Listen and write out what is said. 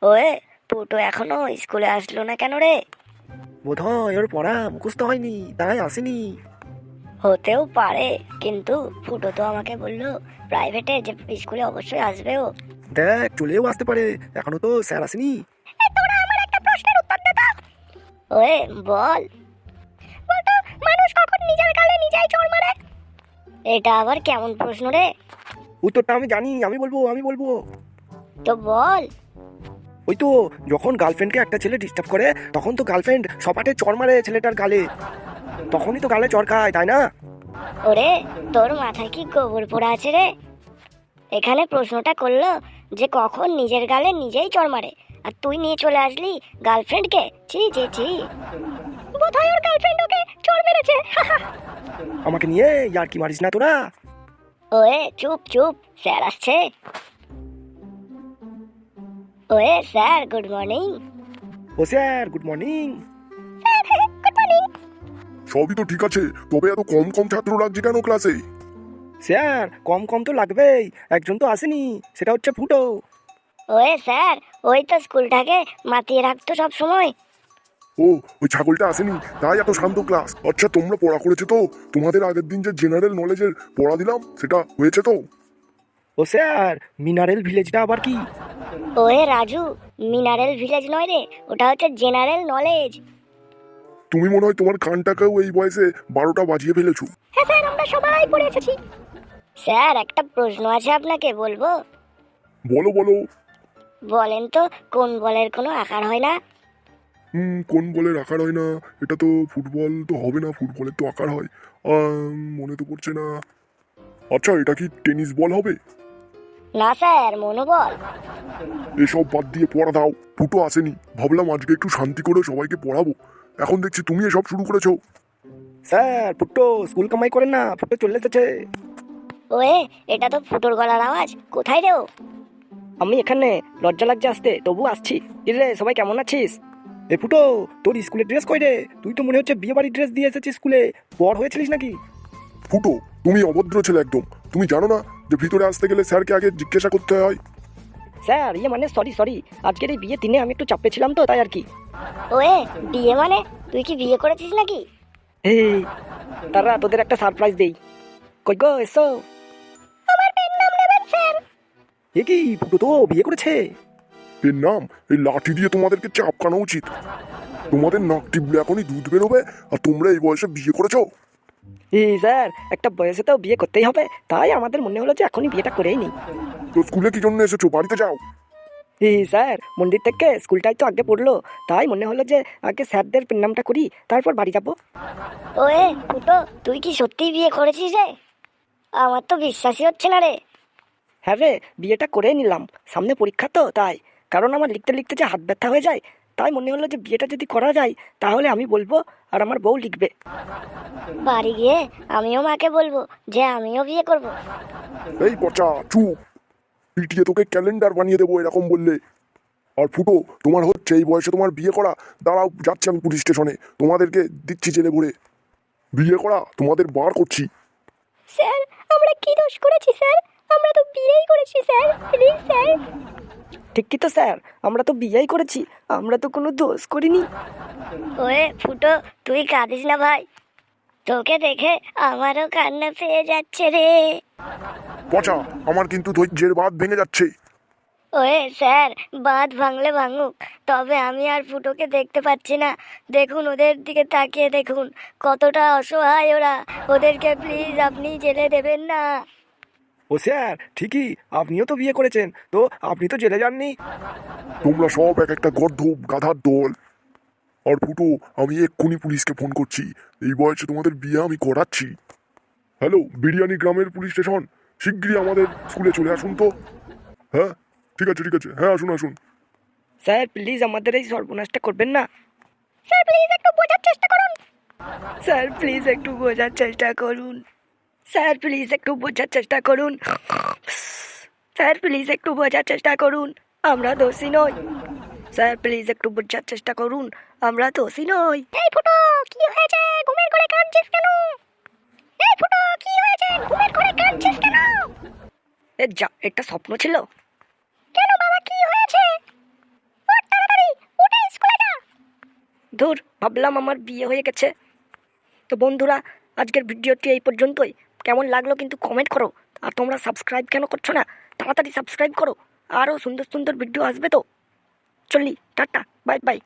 Way, পুটো এখনো স্কুলে আসলো না কেন রে? বোধহয় ওর পড়া মুখস্থ হয়নি, তাই আসেনি। হতেও পারে, কিন্তু ফুটো তো আমাকে বললো প্রাইভেটে যে স্কুলে অবশ্যই আসবে ও। দেখ, চলেও আসতে পারে, এখনো তো স্যার আসেনি। তোরা আমার একটা প্রশ্নের উত্তর দে তো। ওয়ে, বল। বলতো, মানুষ কখন নিজের গালে নিজেই চড় মারে? এটা আবার কেমন প্রশ্ন রে? উত্তরটা আমি জানি, আমি বলবো। তো বল। ওই তো, যখন গার্লফ্রেন্ডকে একটা ছেলে ডিস্টার্ব করে, তখন তো গার্লফ্রেন্ড সপাটে চড় মারে ছেলেটার গালে, তখনই তো গালে চড় খায়, তাই না? ওরে, তোর মাথায় কি গোবর পোড়া আছে রে? এখানে প্রশ্নটা করলো যে কখন নিজের গালে নিজেই চড় মারে, আর তুই নিয়ে চলে আসলি গার্লফ্রেন্ডকে। ছি ছি ছি। বোধহয় ওর গার্লফ্রেন্ড ওকে চড় মেরেছে। আমাকে নিয়ে ইয়ার কি মারিস না তোরা। ওয়ে, চুপ চুপ, স্যার আসছে। ওয়ে স্যার, গুড মর্নিং। ও sir, good morning. Good morning. সবই তো ঠিক আছে, তবে এত কম কম ছাত্র লাগছে কেন ক্লাসে? স্যার, কম কম তো লাগবেই, একজন তো আসেনি, সেটা হচ্ছে ফুটো। ওয়ে স্যার, ওই তো স্কুলটাকে মাতিয়ে রাখতো সব সময়। ও, ওই ছাগলটা আসেনি, তাই এত শান্ত ক্লাস। আচ্ছা, তোমরা পড়া করেছো তো? তোমাদের আগের দিন যে জেনারেল নলেজের পড়া দিলাম, সেটা হয়েছে তো? ও স্যার, মিনারেল ভিলেজটা আবার কি? ওয়ে রাজু, মিনারেল ভিলেজ নয় রে, ওটা হচ্ছে জেনারেল নলেজ। তুমি মনে হয় তোমার কানটাকেও এই বয়সে 12টা বাজিয়ে ফেলেছো। হ্যাঁ স্যার, আমরা সবাই পড়ে এসেছি। স্যার, একটা প্রশ্ন আছে আপনাকে, বলবো? বলো বলো। বলেন তো, কোন বলের কোনো আকার হয় না? কোন বলের আকার হয় না? এটা তো ফুটবল তো হবে না, ফুটবলের তো আকার হয়। মনে তো পড়ছে না। আচ্ছা, এটা কি টেনিস বল হবে? না স্যার, মনোবল। এসব বাদ দিয়ে পড়া দাও। ফুটো আসেনি, ভাবলাম আজকে একটু শান্তি করে সবাইকে পড়াবো। এখন দেখছি তুমি এসব শুরু করেছো। স্যার, ফুটো স্কুল কামাই করেন না, ফুটো চলে এসেছে। ওয়ে, এটা তো ফুটোর গলার আওয়াজ। কোথায় রে ও? আমি এখানে, লজ্জা লাগছে আসতে, তবু আসছি। রে, সবাই কেমন আছিস? এ ফুটো, তোর স্কুলের ড্রেস কই রে? তুই তো মনে হচ্ছে বিয়ে বাড়ির ড্রেস দিয়ে এসেছিস স্কুলে, বড় হয়েছিলিস নাকি? ফুটো, তুমি অভদ্র ছেলে একদম। তুমি জানো না যে ভিতরে আসতে গেলে স্যারকে আগে জিজ্ঞাসা করতে হয়? স্যার, মানে সরি, আজকের এই বিয়ের দিনে আমি একটু চাপে ছিলাম তো, তাই আর কি। ওয়ে, বিয়ে মানে? তুই কি বিয়ে করেছিস নাকি? এই, তারা তোদের একটা সারপ্রাইজ দেই। কই গো, এসো। আমার পেন নাম নেবেন স্যার? এ কি, ফুটো তো বিয়ে করেছে? এর নাম, এই লাঠি দিয়ে তোমাদেরকে চাপকানো উচিত। তোমাদের নাক টিপলে এখনই দুধ বেরোবে, আর তোমরা এই বয়সে বিয়ে করেছো? এই স্যার, একটা বয়সে তো বিয়ে করতেই হবে, তাই আমাদের মনে হলো যে এখনই বিয়েটা করেই নি। তো স্কুলে কি জন্য এসেছো? বাড়িতে যাও। এই স্যার, মন্দির থেকে স্কুলটাই তো আগে পড়লো, তাই মনে হলো যে আগে স্যারদের নামটা করি, তারপর বাড়ি যাবো। ওয়ে ফুটো, তুই কি সত্যিই বিয়ে করেছিস রে? আমার তো বিশ্বাসই হচ্ছে না রে। হ্যাঁ রে, বিয়েটা করে নিলাম, সামনে পরীক্ষা তো তাই। কারণ আমার লিখতে লিখতে যে হাত ব্যথা হয়ে যায়, তাই মনে হলো যে বিয়েটা যদি করা যায় তাহলে আমি বলবো আর আমার বউ লিখবে। বাড়ি গিয়ে আমিও মাকে বলবো যে আমিও বিয়ে করব। এই পচা, চুপ। পিটিয়ে তোকে ক্যালেন্ডার বানিয়ে দেবো এরকম বললে। আর ফুটো, তোমার হচ্ছে এই বয়সে তোমার বিয়ে করা? দাঁড়াও, যাচ্ছি আমি পুলিশ স্টেশনে, তোমাদেরকে দিচ্ছি জেলে ভরে। বিয়ে করা তোমাদের বার করছি। স্যার, আমরা কি দোষ করেছি স্যার? আমরা তো বিয়েই করেছি স্যার, প্লিজ স্যার। ঠিকই তো স্যার, আমরা তো বিয়েই করেছি, আমরা তো কোনো দোষ করিনি। ওয়ে ফুটো, তুই কাঁদিস না ভাই, তোকে দেখে আমারও কান্না পেয়ে যাচ্ছে রে। পচা, আমার কিন্তু ধৈর্যের বাঁধ ভেঙে যাচ্ছে। ওয়ে স্যার, বাঁধ ভাঙলে ভাঙুক, তবে আমি আর ফুটোকে দেখতে পাচ্ছি না। দেখুন, ওদের দিকে তাকিয়ে দেখুন, কতটা অসহায় ওরা। ওদেরকে প্লিজ আপনি জেলে দেবেন না। ও স্যার, ঠিকই, আপনিও তো বিয়ে করেছেন, তো আপনি তো জেলে যাননি। তোমরা সব এক একটা গর্ধব গাধার দল। আর ফুটো, আমি এক্ষুনি পুলিশকে ফোন করছি। এই বয়সে তোমাদের বিয়ে আমি করাচ্ছি। হ্যালো, বিরিয়ানি গ্রামের পুলিশ স্টেশন, শিগগিরই আমাদের স্কুলে চলে আসুন তো। হ্যাঁ, ঠিক আছে ঠিক আছে, হ্যাঁ আসুন আসুন। স্যার, প্লিজ আমাদের এই সর্বনাশটা করবেন না। স্যার, প্লিজ একটু বোঝার চেষ্টা করুন। স্যার, প্লিজ একটু বোঝার চেষ্টা করুন। স্যার, প্লিজ একটু বোঝার চেষ্টা করুন। স্যার, প্লিজ একটু বোঝার চেষ্টা করুন, আমরা দোষী নই। স্যার, প্লিজ একটু বোঝার চেষ্টা করুন, আমরা দোষী নই। এই ফুটো, কি হয়েছে? ঘুমের ঘরে কাঁদছিস কেন? এই ফুটো, কি হয়েছে? ঘুমের ঘরে কাঁদছিস কেন? এ যা, একটা স্বপ্ন ছিল। কেন বাবা, কি হয়েছে? ধুর, ভাবলাম আমার বিয়ে হয়ে গেছে। তো বন্ধুরা, আজকের ভিডিওটি এই পর্যন্তই। কেমন লাগলো কিন্তু কমেন্ট করো। আর তোমরা সাবস্ক্রাইব কেন করছো না? তাড়াতাড়ি সাবস্ক্রাইব করো, আরও সুন্দর সুন্দর ভিডিও আসবে তো। চলি, টাটা, বাই বাই।